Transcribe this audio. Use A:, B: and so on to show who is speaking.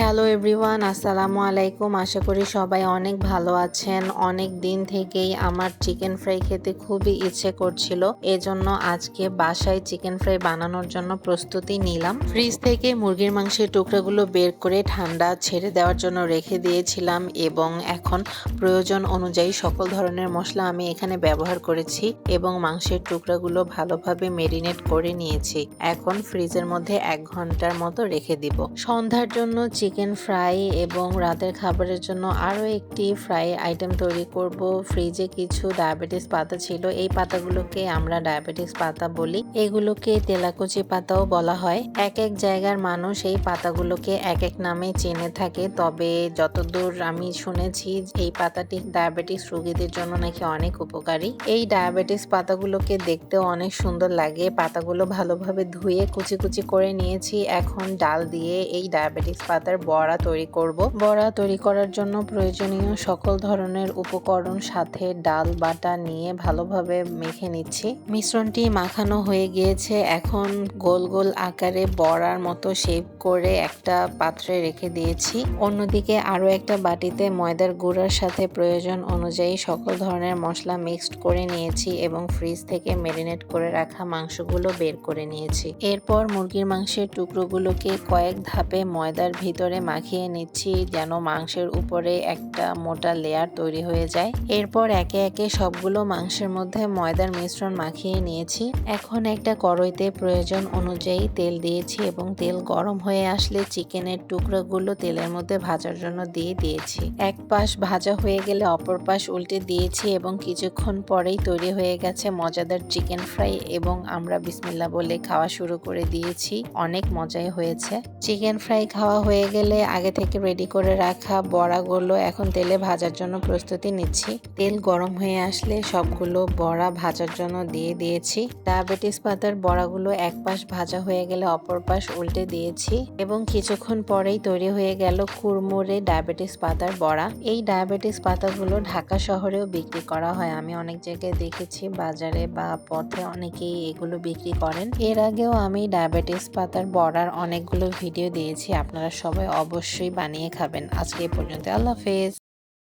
A: Hello everyone, আসসালামু আলাইকুম। আশা করি সবাই অনেক ভালো আছেন। অনেক দিন থেকেই আমার চিকেন ফ্রাই খেতে খুবই ইচ্ছে করছিল, এজন্য আজকে বাসায় চিকেন ফ্রাই বানানোর জন্য প্রস্তুতি নিলাম। ফ্রিজ থেকে মুরগির মাংসের টুকরাগুলো বের করে ঠান্ডা ছেড়ে দেওয়ার জন্য রেখে দিয়েছিলাম এবং এখন প্রয়োজন অনুযায়ী সকল ধরনের মশলা আমি এখানে ব্যবহার করেছি এবং মাংসের টুকরাগুলো ভালোভাবে মেরিনেট করে নিয়েছি। এখন ফ্রিজের মধ্যে 1 ঘন্টার মতো রেখে দিব। সন্ধ্যার জন্য চিকেন ফ্রাই এবং রাতের খাবারের জন্য আরও একটি ফ্রাই আইটেম তৈরি করব। ফ্রিজে কিছু ডায়াবেটিস পাতা ছিল, এই পাতাগুলোকে আমরা ডায়াবেটিস পাতা বলি। এগুলোকে তেলাকুচি পাতাও বলা হয়। এক এক জায়গার মানুষ এই পাতাগুলোকে এক এক নামে চেনে থাকে, তবে যতদূর আমি শুনেছি এই পাতাটি ডায়াবেটিস রোগীদের জন্য নাকি অনেক উপকারী। এই ডায়াবেটিস পাতাগুলোকে দেখতেও অনেক সুন্দর লাগে। পাতাগুলো ভালোভাবে ধুয়ে কুচি কুচি করে নিয়েছি। এখন ডাল দিয়ে এই ডায়াবেটিস পাতার বড়া তৈরি করব। বড়া তৈরি করার জন্য প্রয়োজনীয় সকল ধরনের উপকরণ সাথে ডাল বাটা নিয়ে ভালোভাবে মেখে নিচ্ছি। মিশ্রণটি মাখানো হয়ে গিয়েছে। এখন গোল গোল আকারে বড়ার মতো শেপ করে একটা পাত্রে রেখে দিয়েছি। অন্যদিকে আরও একটা বাটিতে ময়দার গুঁড়ার সাথে প্রয়োজন অনুযায়ী সকল ধরনের মশলা মিক্সড করে নিয়েছি এবং ফ্রিজ থেকে ম্যারিনেট করে রাখা মাংসগুলো বের করে নিয়েছি। এরপর মুরগির মাংসের টুকরোগুলোকে কয়েক ধাপে ময়দার ভিতরে মাখিয়ে নিচ্ছি যেন মাংসের উপরে একটা মোটা লেয়ার তৈরি হয়ে যায়। এরপর একে একে সবগুলো মাংসের মধ্যে ময়দার মিশ্রণ মাখিয়ে নিয়েছি। এখন একটা কড়াইতে প্রয়োজন অনুযায়ী তেল দিয়েছি এবং তেল গরম হয়ে আসলে চিকেনের টুকরোগুলো তেলের মধ্যে ভাজার জন্য দিয়ে দিয়েছি। এক পাশ ভাজা হয়ে গেলে অপর পাশ উল্টে দিয়েছি এবং কিছুক্ষণ পরেই তৈরি হয়ে গেছে মজাদার চিকেন ফ্রাই এবং আমরা বিসমিল্লাহ বলে খাওয়া শুরু করে দিয়েছি। অনেক মজাই হয়েছে। চিকেন ফ্রাই খাওয়া হয়ে গেলে আগে থেকে রেডি করে রাখা বড়াগুলো এখন তেলে ভাজার জন্য প্রস্তুতি নিচ্ছি। তেল গরম হয়ে আসলে সবগুলো বড়া ভাজার জন্য দিয়ে দিয়েছি। ডায়াবেটিস পাতার বড়াগুলো এক পাশ ভাজা হয়ে গেলে অপর পাশ উল্টে দিয়েছি এবং কিছুক্ষণ পরেই তৈরি হয়ে গেল কুড়মুড়ে ডায়াবেটিস পাতার বড়া। এই ডায়াবেটিস পাতাগুলো ঢাকা শহরেও বিক্রি করা হয়। আমি অনেক জায়গায় দেখেছি, বাজারে বা পথে অনেকেই এগুলো বিক্রি করেন। এর আগেও আমি ডায়াবেটিস পাতার বড়ার অনেকগুলো ভিডিও দিয়েছি। আপনারা সবাই অবশ্যই বানিয়ে খাবেন। আজকে এই পর্যন্ত, আল্লাহ হাফেজ।